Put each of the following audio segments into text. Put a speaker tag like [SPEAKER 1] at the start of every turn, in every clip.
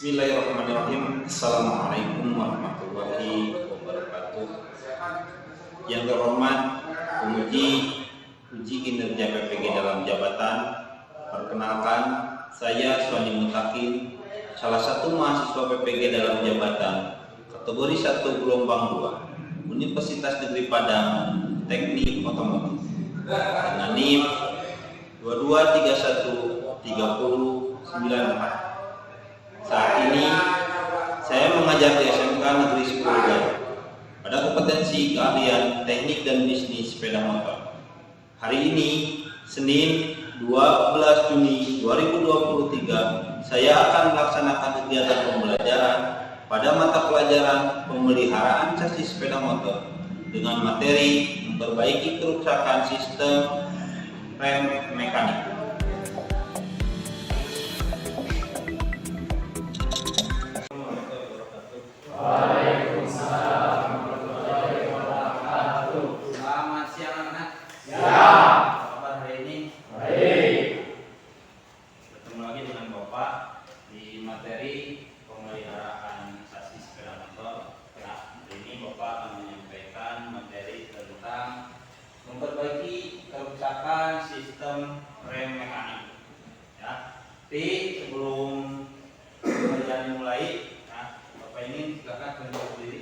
[SPEAKER 1] Bismillahirrahmanirrahim. Assalamualaikum warahmatullahi wabarakatuh. Yang terhormat penguji uji kinerja PPG dalam jabatan, perkenalkan saya Suwani Mutakin, salah satu mahasiswa PPG dalam jabatan kategori 1 gelombang 2 Universitas Negeri Padang Teknik Otomotif dengan NIM 22313094. Saat ini saya mengajar di SMK Negeri 10 Garut pada kompetensi keahlian teknik dan bisnis sepeda motor. Hari ini, Senin 12 Juni 2023, saya akan melaksanakan kegiatan pembelajaran pada mata pelajaran pemeliharaan chassis sepeda motor dengan materi memperbaiki kerusakan sistem rem mekanik.
[SPEAKER 2] Selamat siang anak-anak. Ya. Apa kabar hari ini? Baik. Bertemu lagi dengan Bapak di materi pemeliharaan chassis sepeda motor. Nah, hari ini Bapak akan menyampaikan materi tentang memperbaiki kerusakan sistem rem mekanik. Ya. Tapi sebelum pembelajaran dimulai, Bapak ini silakan tunjuk diri.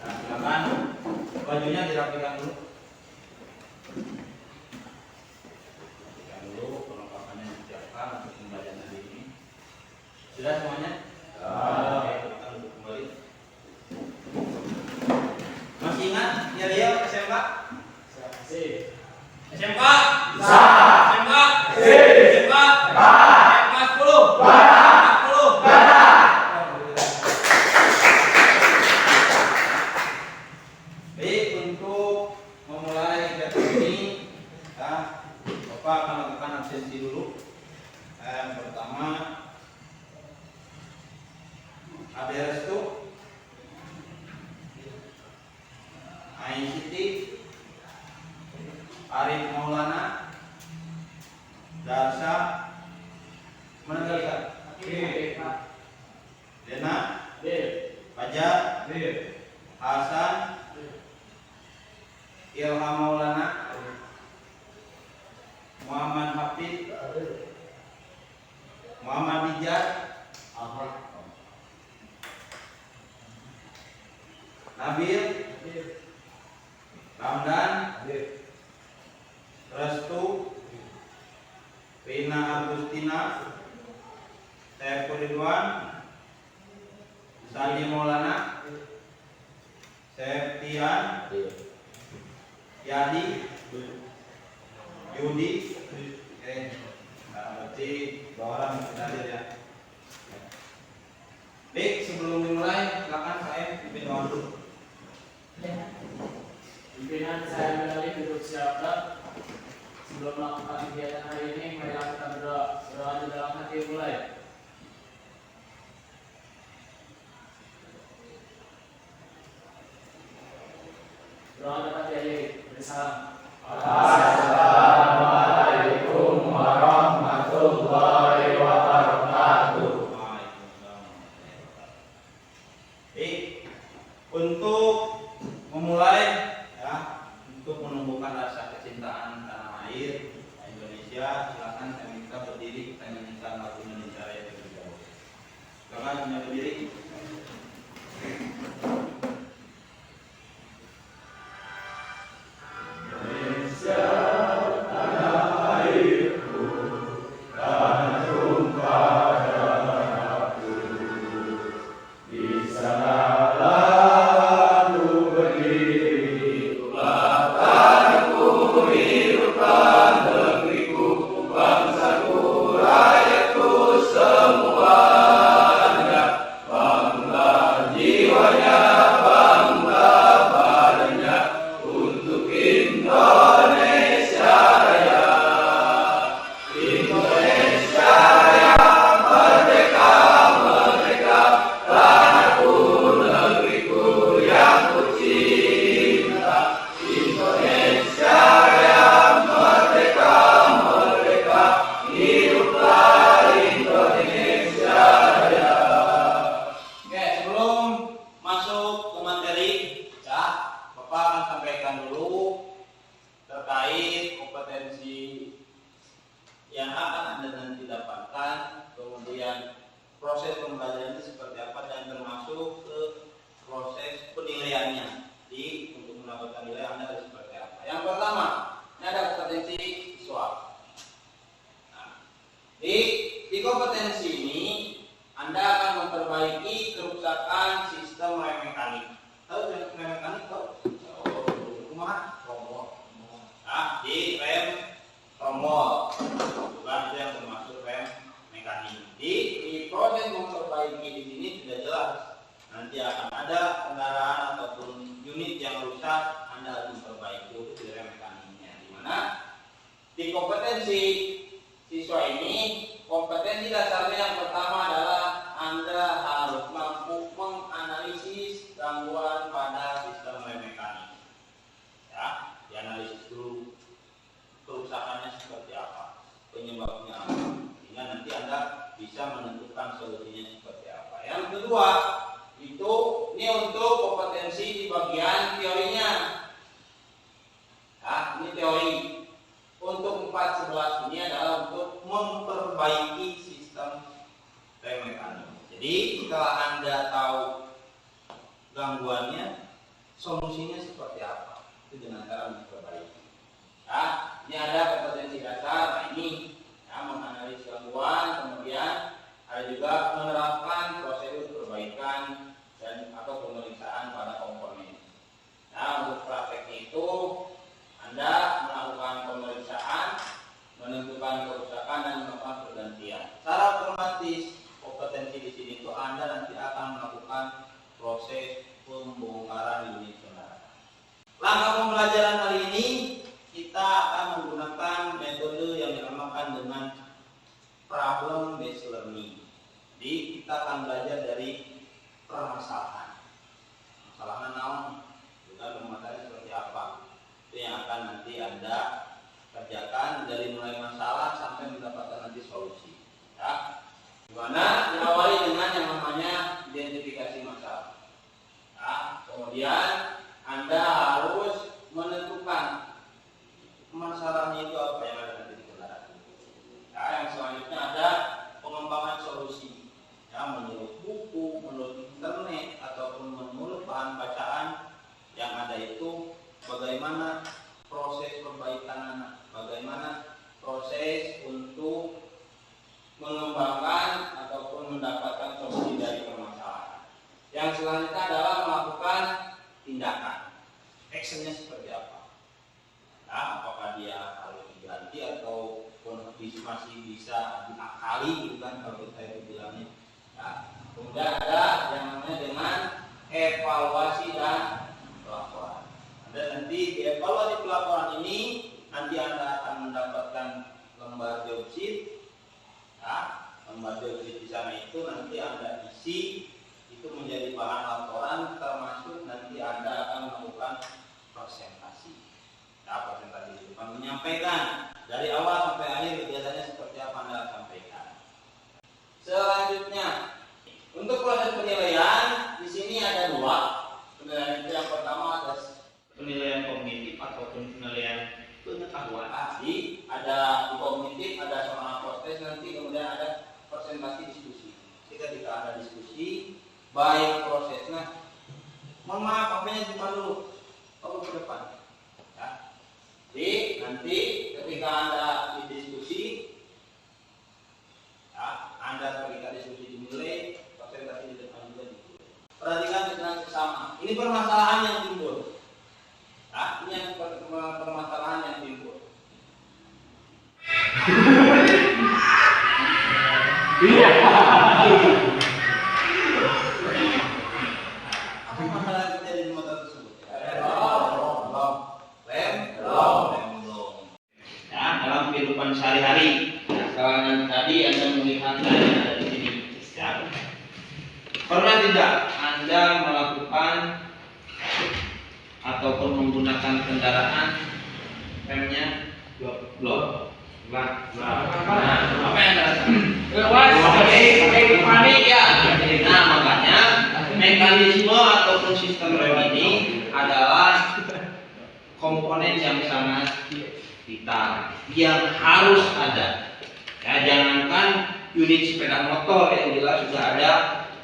[SPEAKER 2] Nah, silakan bajunya dirapikan dulu. Rapikan dulu, perlengkapannya disiapkan untuk pembelajaran hari ini. Sudah semuanya? Oke, kita duduk kembali. Masih ingat ya SMK? SMK? Bisa. SMK? SMK? SMK 10? Hasan, Ilham Maulana, Muhammad Hafid, Muhammad Dijat, Nabil, Ramdan, Restu, Rina Agustina, Saiful Ridwan, Sandi Maulana, Septian, Yadi, Yudi. Nah, berarti dua orang sudah hadir ya. Baik, sebelum dimulai, silakan saya pimpin doa dulu.
[SPEAKER 3] Pimpinan saya kembali duduk siapkan. Sebelum melakukan kegiatan hari ini, mari kita berdoa. Berdoa di dalam hati mulai. Doa dapat diakhiri. Bersalam. Assalamualaikum warahmatullahi wabarakatuh.
[SPEAKER 2] Untuk memulai ya, untuk menumbuhkan rasa kecintaan tanah air Indonesia, silakan saya minta berdiri, kita nyanyikan lagu Indonesia Raya terlebih dahulu. Silakan semuanya berdiri. Dimana diawali dengan yang namanya identifikasi masalah. Yang selanjutnya adalah melakukan tindakan. Actionnya seperti apa? Nah, apakah dia harus diganti atau masih bisa diakali, gitu kan kalau kita itu bilangnya. Nah, kemudian ada yang namanya dengan evaluasi dan pelaporan. Anda nanti di evaluasi pelaporan ini nanti Anda akan mendapatkan lembar job sheet. Nah, lembar job sheet di sana itu nanti Anda isi, itu menjadi bahan laporan, termasuk nanti Anda akan melakukan presentasi. Nah, presentasi itu akan menyampaikan dari awal sampai akhir kegiatannya seperti apa Anda sampaikan. Selanjutnya, untuk proses penilaian di sini ada dua. Penilaian itu yang pertama ada penilaian kognitif ataupun penilaian pengetahuan. Jadi ada di kognitif ada soal proses, nanti kemudian ada presentasi diskusi. Ketika ada diskusi, baik prosesnya, mohon maaf, HP-nya simpan dulu, ke depan. Ya. Jadi nanti ketika Anda diskusi, ya, Anda ketika diskusi dinilai, presentasi di depan juga dinilai. Perhatikan dengan sesama. Ini permasalahan yang timbul. Nah, ini yang permasalahan yang timbul.
[SPEAKER 3] Iya.
[SPEAKER 2] Apa masalah yang terjadi di motor tersebut? Belum. Ya, dalam kehidupan sehari-hari. Nah, sekarang tadi Anda melihat yang ada di sini. Ya. Pernah tidak Anda melakukan ataupun menggunakan kendaraan remnya blok? Nah, apa yang Anda rasakan? Panik ya. Nah, makanya mekanisme ataupun sistem rem ini adalah komponen yang sangat vital, yang harus ada. Ya, jangankan unit sepeda motor yang jelas sudah ada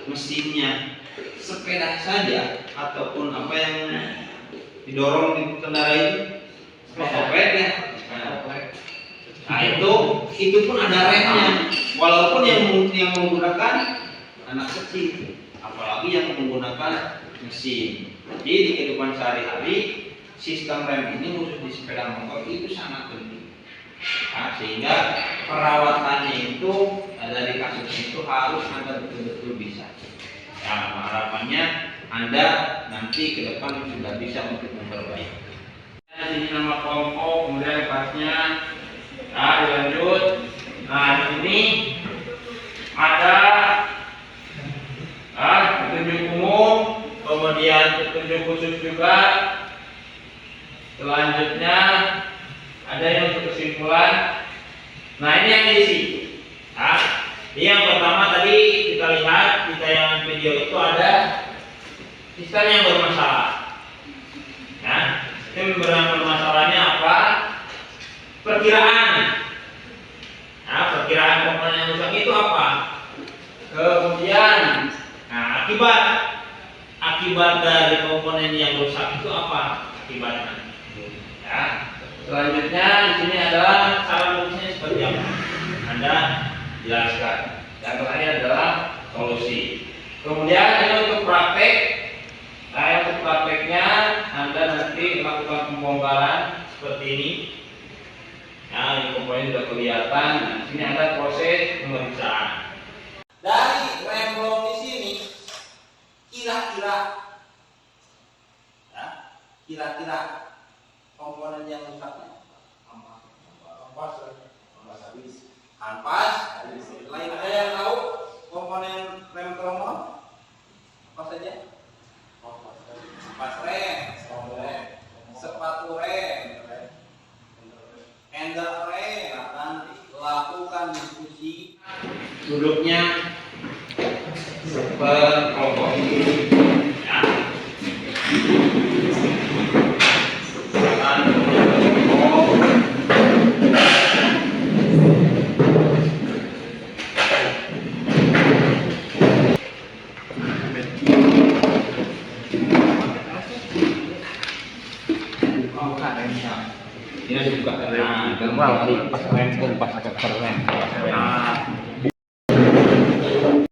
[SPEAKER 2] mesinnya, sepeda saja ataupun apa yang didorong di kendaraan otopet ya. Nah itu pun ada remnya, walaupun yang menggunakan anak kecil, apalagi yang menggunakan mesin. Jadi di kehidupan sehari-hari sistem rem ini khusus di sepeda motor itu sangat penting. Nah, sehingga perawatannya itu dari kasus itu harus Anda betul-betul bisa. Nah, harapannya Anda nanti ke depan sudah bisa untuk memperbaiki. Di sini nama kelompok, kemudian kelasnya. Nah, dilanjut. Nah, di sini ada petunjuk umum, kemudian petunjuk khusus juga. Selanjutnya ada yang untuk kesimpulan. Nah, ini yang diisi. Nah, yang pertama tadi kita lihat di tayangan video itu ada sistem yang bermasalah. Nah, sistem bermasalahnya apa? Perkiraan. Nah, perkiraan komponen yang rusak itu apa? Kemudian, nah, akibat dari komponen yang rusak itu apa? Akibatnya. Ya. Selanjutnya di sini adalah cara solusinya seperti apa? Anda jelaskan. Yang terakhir adalah solusi. Kemudian ini untuk praktek. Nah, untuk prakteknya Anda nanti lakukan pembongkaran seperti ini. Nah, ini komponen sudah kelihatan. Nah, sini ada proses pemeriksaan. Dari rem blok di sini, kira-kira komponen yang rusaknya ampas. Lain ada yang tahu komponen rem trombon apa saja? Ampas rem, sepatu rem, handle rem. Nanti lakukan diskusi. Duduknya berkelompok. Ya. Ini dibuka. Nah,
[SPEAKER 4] pas rem pun pas agak keren.
[SPEAKER 2] nah,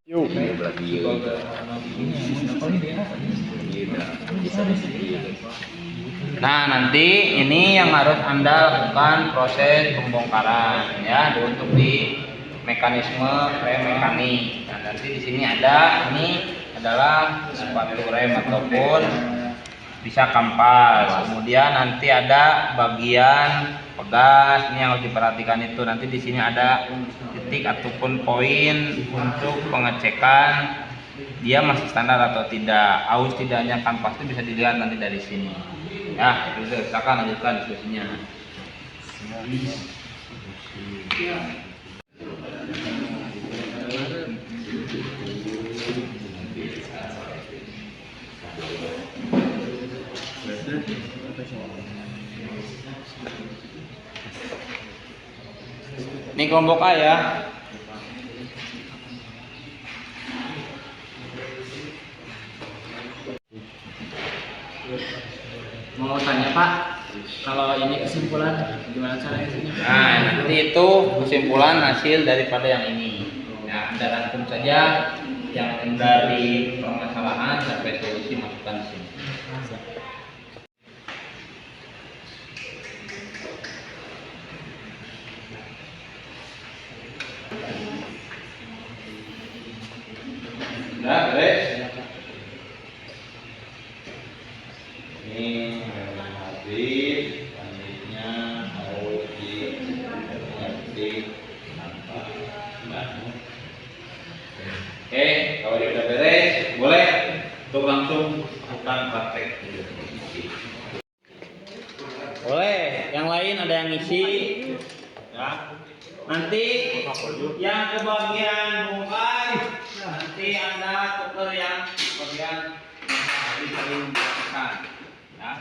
[SPEAKER 4] Yuk, lagi. Ini
[SPEAKER 2] Nah, nanti ini yang harus Anda lakukan proses pembongkaran ya untuk di mekanisme rem mekanik. Nah, nanti di sini ada ini adalah sepatu rem ataupun bisa kampas. Kemudian nanti ada bagian pegas, ini yang harus diperhatikan itu. Nanti di sini ada titik ataupun poin untuk pengecekan dia masih standar atau tidak. Aus tidaknya kampas itu bisa dilihat nanti dari sini. Ya, itu silakan lanjutkan diskusinya. Ini kelompok A ya.
[SPEAKER 3] Mau tanya Pak, kalau ini kesimpulan gimana caranya sih?
[SPEAKER 2] Nah, nanti itu kesimpulan hasil daripada yang ini. Ya, Anda rangkum saja yang dari permasalahan sampai solusi masukkan di sini. Sudah, beres. Ini habis, selanjutnya harus diganti tanpa batu. Oke, kalau dia sudah beres, boleh untuk langsung lakukan praktek. Boleh, yang lain ada yang ngisi, ya. Nanti yang kebagian bongkar, nanti Anda tuker yang bagian paling belakang. Ya.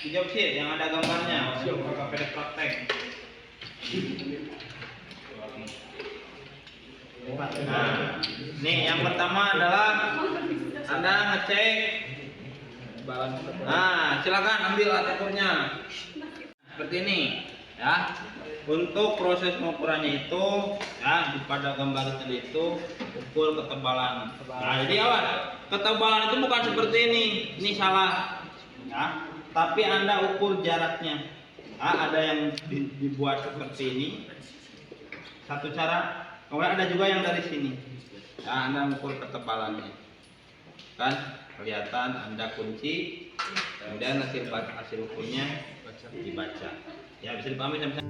[SPEAKER 2] Di job sheet yang ada gambarnya, kakak praktek. Nah, nih yang pertama adalah Anda ngecek. Nah, silakan ambil alat ukurnya. Seperti ini, ya. Untuk proses pengukurannya itu, ya, pada gambar itu ukur ketebalan. Nah, jadi awas, ketebalan itu bukan seperti ini salah, ya. Tapi Anda ukur jaraknya. Nah, ada yang dibuat seperti ini, satu cara. Kemudian ada juga yang dari sini. Nah, Anda ukur ketebalannya, kan? Kelihatan Anda kunci, kemudian hasil ukurnya dibaca. Ya, bisa dipahami sampai.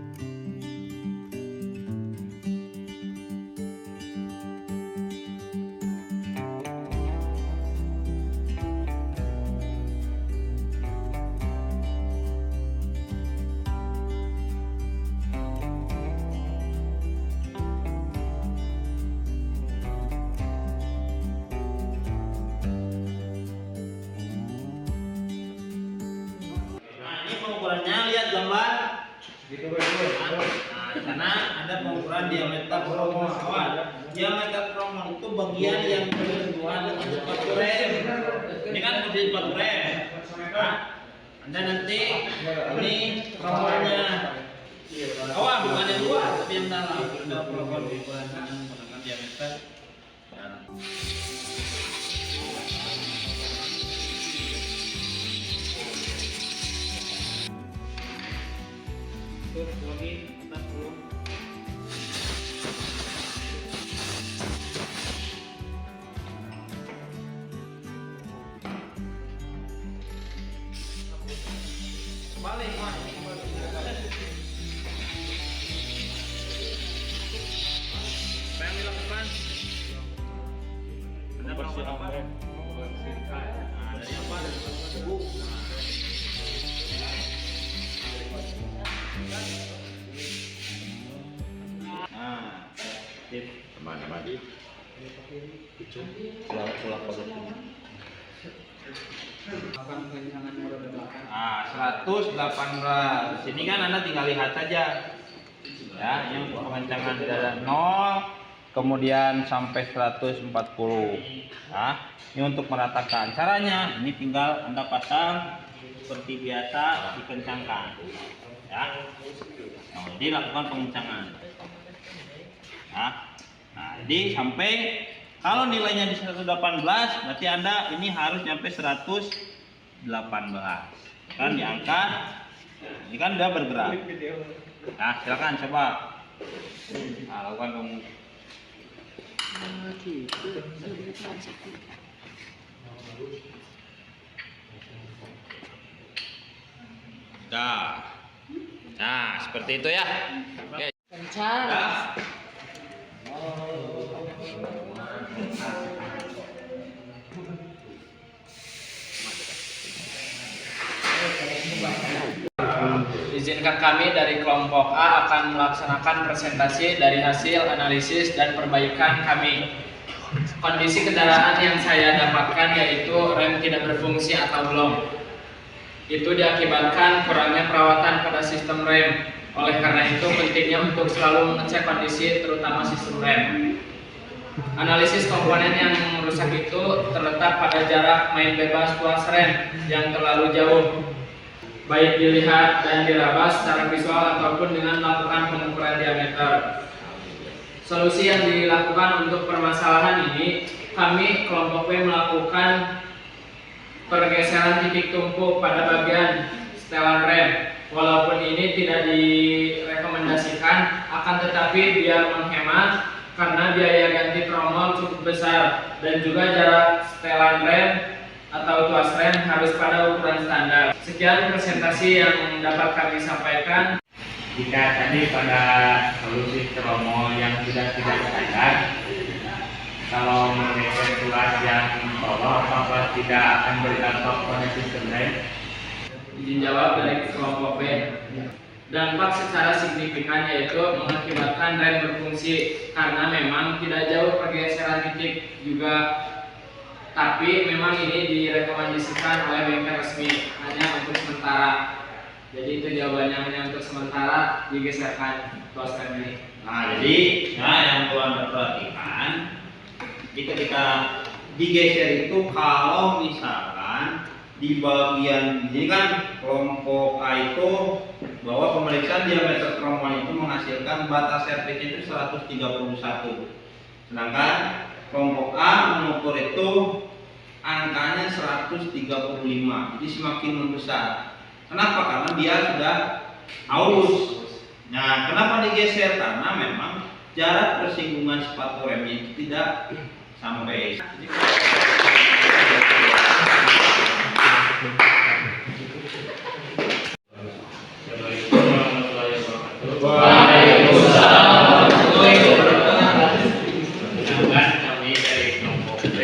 [SPEAKER 2] Pengukurannya lihat gambar. Nah, di sana ada pengukuran diameter kromol. Diameter kromol itu bagian yang bersentuhan dengan sepatu rem. Ini kan posisi sepatu rem. Nah, Anda nanti ini kromolnya. Bukan yang luar, tapi yang dalam. Ada protokol ukuran dengan diameter. Lagi kita belum balik mas apa yang dilakukan? Anda melakukan apa? Dari apa? Tip
[SPEAKER 4] Kemana-mana?
[SPEAKER 2] pulang positif. Nah, 118. Di sini kan Anda tinggal lihat saja. Ya, yang pengencangan dari 0 kemudian sampai 140. Nah, ini untuk meratakan. Caranya ini tinggal Anda pasang seperti biasa, dikencangkan. Ya. Nah, jadi lakukan pengencangan. Nah, jadi sampai
[SPEAKER 1] Kalau nilainya di 118, berarti Anda ini harus nyampe 118. Kan diangkat. Ini kan udah bergerak. Nah, silakan coba. Nah, lakukan kamu. Nah, seperti itu ya. Oke.
[SPEAKER 5] Kencang.
[SPEAKER 1] Nah.
[SPEAKER 3] Izinkan kami dari kelompok A akan melaksanakan presentasi dari hasil analisis dan perbaikan kami. Kondisi kendaraan yang saya dapatkan yaitu rem tidak berfungsi atau belum. Itu diakibatkan kurangnya perawatan pada sistem rem. Oleh karena itu pentingnya untuk selalu mengecek kondisi terutama sistem rem. Analisis komponen yang rusak itu terletak pada jarak main bebas tuas rem yang terlalu jauh, baik dilihat dan diraba secara visual ataupun dengan melakukan pengukuran diameter. Solusi yang dilakukan untuk permasalahan ini, kami kelompok B melakukan pergeseran titik tumpu pada bagian setelan rem. Walaupun ini tidak direkomendasikan, akan tetapi biar menghemat karena biaya ganti tromol cukup besar dan juga jarak setelan rem atau tuas rem harus pada ukuran standar. Sekian presentasi yang dapat kami sampaikan.
[SPEAKER 6] Jika tadi pada solusi tromol yang sudah tidak standar, kalau menggeser tuas yang bawah, apakah tidak akan berdampak pada sistem rem?
[SPEAKER 3] Izin jawab dari kelompok B. Dampak secara signifikan yaitu mengakibatkan rem berfungsi karena memang tidak jauh pergeseran titik juga. Tapi memang ini direkomendasikan oleh bengkel resmi hanya untuk sementara. Jadi itu jawabannya, hanya untuk sementara digeserkan tuas rem ini.
[SPEAKER 1] Nah, jadi yang Tuhan perhatikan, jadi ketika digeser itu kalau misalkan di bagian ini kan kelompok A itu bahwa pemeriksaan diameter tromol itu menghasilkan batas servisnya itu 131. Sedangkan kelompok A mengukur itu angkanya 135. Jadi semakin membesar. Kenapa? Karena dia sudah aus. Nah, kenapa digeser? Karena memang jarak persinggungan sepatu remnya itu tidak sampai.
[SPEAKER 6] Kami dari kelompok B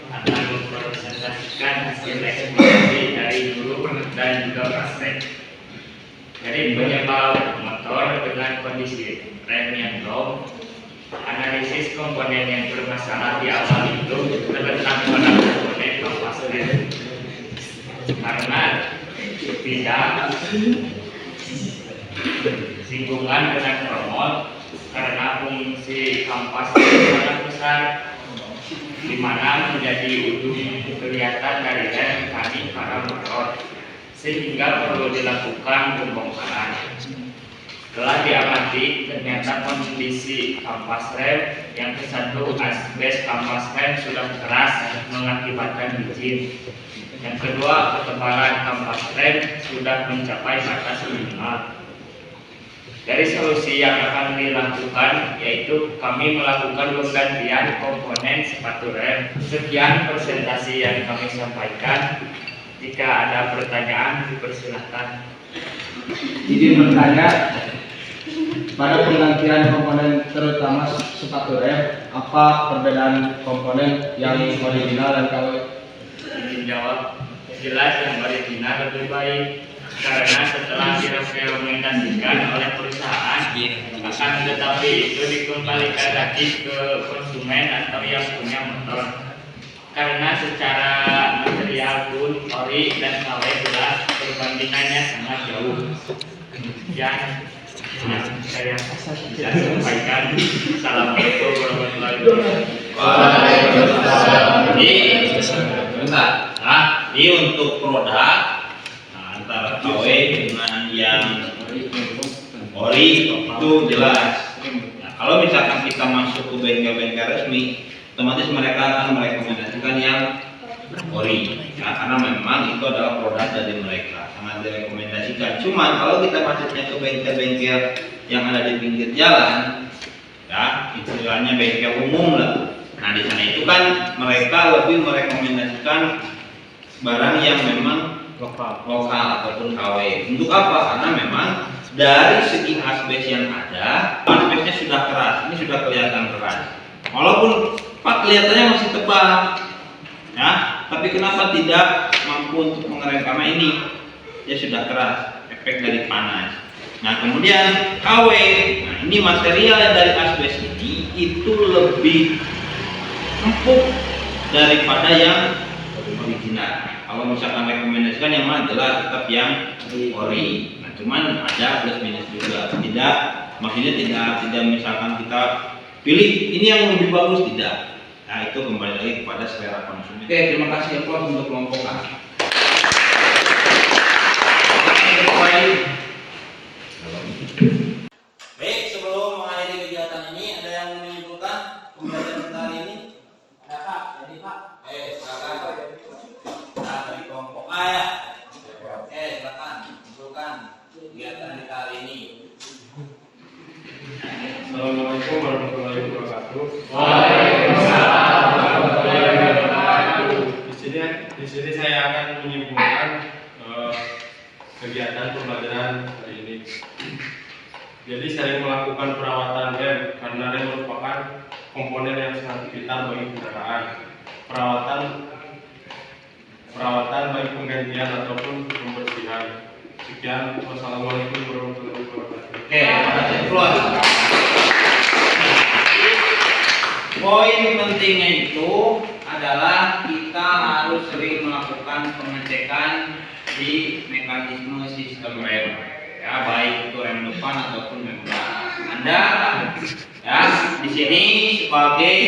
[SPEAKER 6] akan mempresentasikan hasil eksplorasi dari guru dan juga praktek. Dari penyebab motor dengan kondisi rem yang low, analisis komponen yang bermasalah di awal itu terletak pada komponen kampas rem. Karena tidak singgungan dengan tromol, karena fungsi kampas sangat besar, di mana menjadi ujung kelihatan dari rem mekanik para motor, sehingga perlu dilakukan pembongkaran. Setelah diamati, ternyata kondisi kampas rem yang satu asbes kampas rem sudah keras mengakibatkan licin. Yang kedua, ketebalan kampas rem sudah mencapai batas minimal. Dari solusi yang akan dilakukan yaitu kami melakukan penggantian komponen sepatu rem. Sekian presentasi yang kami sampaikan. Jika ada pertanyaan, dipersilahkan.
[SPEAKER 7] Izin bertanya, pada penggantian komponen terutama sepatu rem, apa perbedaan komponen yang original dan KW?
[SPEAKER 6] Izin jawab, jelas yang original lebih baik. Karena setelah direkomendasikan oleh perusahaan, akan tetapi itu dikembalikan lagi ke konsumen atau yang punya motor. Karena secara material pun ori dan KW jelas perbandingannya sangat jauh. Yang saya bisa sampaikan. Assalamualaikum warahmatullahi wabarakatuh.
[SPEAKER 1] Ini untuk produk antara KW dengan yang ori itu jelas. Nah, kalau misalkan kita masuk ke bengkel-bengkel resmi, otomatis mereka akan merekomendasikan yang ori, ya, karena memang itu adalah produk dari mereka, sangat direkomendasikan. Cuman kalau kita masuknya ke bengkel-bengkel yang ada di pinggir jalan, ya istilahnya bengkel umum lah. Nah di sana itu kan mereka lebih merekomendasikan barang yang memang lokal ataupun KW. Untuk apa? Karena memang dari segi asbes yang ada, asbesnya sudah keras, ini sudah kelihatan keras. Walaupun Pak kelihatannya masih tebal, ya, tapi kenapa tidak mampu untuk mengerem? Karena ini dia sudah keras, efek dari panas. Nah kemudian KW, nah ini material dari asbes ini itu lebih empuk daripada yang original. Kalau misalkan rekomendasikan yang mana jelas tetap yang ori. Nah cuman ada plus minus juga. Tidak, maksudnya tidak misalkan kita pilih ini yang lebih bagus, tidak. Nah itu kembali lagi kepada selera konsumen. Oke, terima kasih ya untuk kelompok A. Baik, sebelum mengakhiri kegiatan ini ada yang menyimpulkan pembelajaran hari ini? Ada Pak, jadi Pak. Silakan. Nah, dari kelompok A ya. Silakan menyimpulkan kegiatan kita hari ini.
[SPEAKER 5] Assalamualaikum warahmatullahi wabarakatuh.
[SPEAKER 3] Waalaikumsalam warahmatullahi wabarakatuh.
[SPEAKER 5] Di sini saya akan menyimpulkan kegiatan pembelajaran hari ini. Jadi saya melakukan perawatan rem karena rem merupakan komponen yang sangat vital bagi kendaraan. Perawatan baik penggantian ataupun pembersihan. Sekian, wassalamualaikum warahmatullahi wabarakatuh.
[SPEAKER 1] Oke, terima kasih keluar. Poin pentingnya itu adalah kita harus sering melakukan pengecekan di mekanisme sistem rem, ya baik itu rem depan ataupun rem belakang. Anda, ya di sini sebagai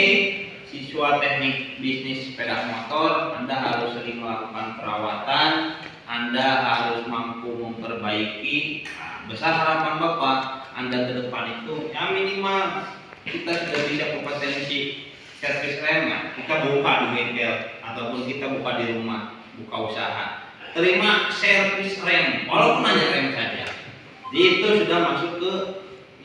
[SPEAKER 1] siswa teknik bisnis sepeda motor, Anda harus sering melakukan perawatan. Anda harus mampu memperbaiki. Nah, besar harapan Bapak Anda ke depan itu ya minimal kita sudah bisa kompetensi servis rem, ya. Kita buka di bengkel ataupun kita buka di rumah, buka usaha. Terima servis rem, walaupun hanya rem saja. Itu sudah masuk ke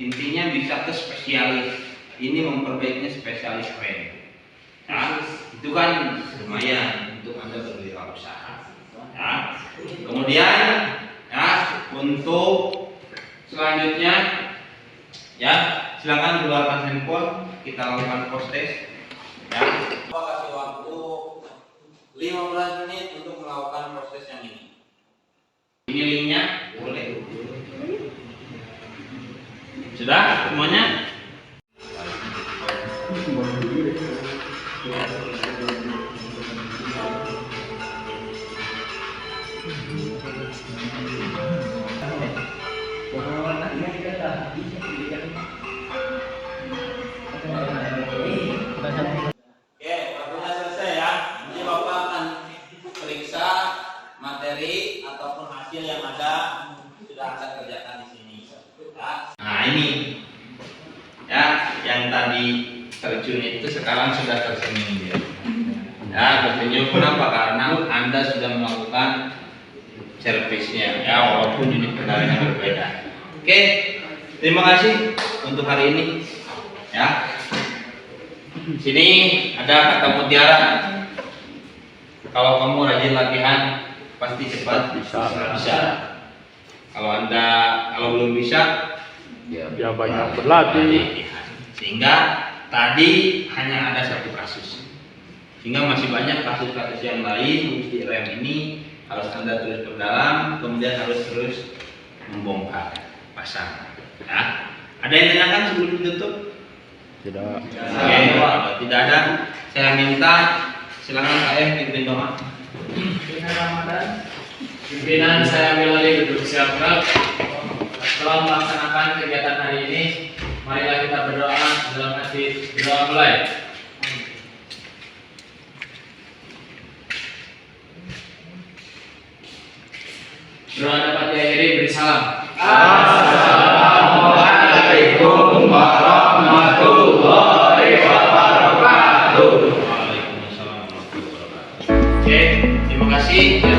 [SPEAKER 1] intinya bisa ke spesialis. Ini memperbaikinya spesialis rem. Ya, itu kan lumayan untuk Anda berwirausaha. Ya. Kemudian ya untuk selanjutnya ya silakan keluarkan handphone, kita lakukan post test. Ya. Bapak kasih waktu 15 menit untuk melakukan proses yang ini. Ini linknya boleh. Sudah semuanya? Oke, waktunya selesai ya. Ini Bapak akan periksa materi ataupun hasil yang ada sudah Anda kerjakan di sini. Ya. Nah ini, ya yang tadi terjun itu sekarang sudah tersenyum dia. Ya tersenyum kenapa? Karena Anda sudah melakukan servisnya, ya walaupun unit kendaraannya berbeda. Oke, terima kasih untuk hari ini. Ya. Sini ada kata mutiara. Kalau kamu rajin latihan, pasti cepat bisa. Kalau belum bisa,
[SPEAKER 5] Ya banyak berlatih.
[SPEAKER 1] Sehingga tadi hanya ada satu kasus. Sehingga masih banyak kasus-kasus yang lain di rem ini harus Anda terus perdalam, kemudian harus terus membongkar, pasang. Ya. Ada yang tanyakan sebelum ditutup?
[SPEAKER 5] Tidak.
[SPEAKER 1] Oke, kalau tidak ada, saya minta silakan saya pimpin doa.
[SPEAKER 3] Pimpinan saya ambil alih duduk siap gerak. Setelah melaksanakan kegiatan hari ini, marilah kita berdoa dalam hati. Doa mulai. Doa dapat diakhiri beri salam.
[SPEAKER 6] Assalamualaikum warahmatullahi wabarakatuh. wabarakatuh.
[SPEAKER 2] Waalaikumsalam warahmatullahi wabarakatuh.
[SPEAKER 6] Oke, terima kasih.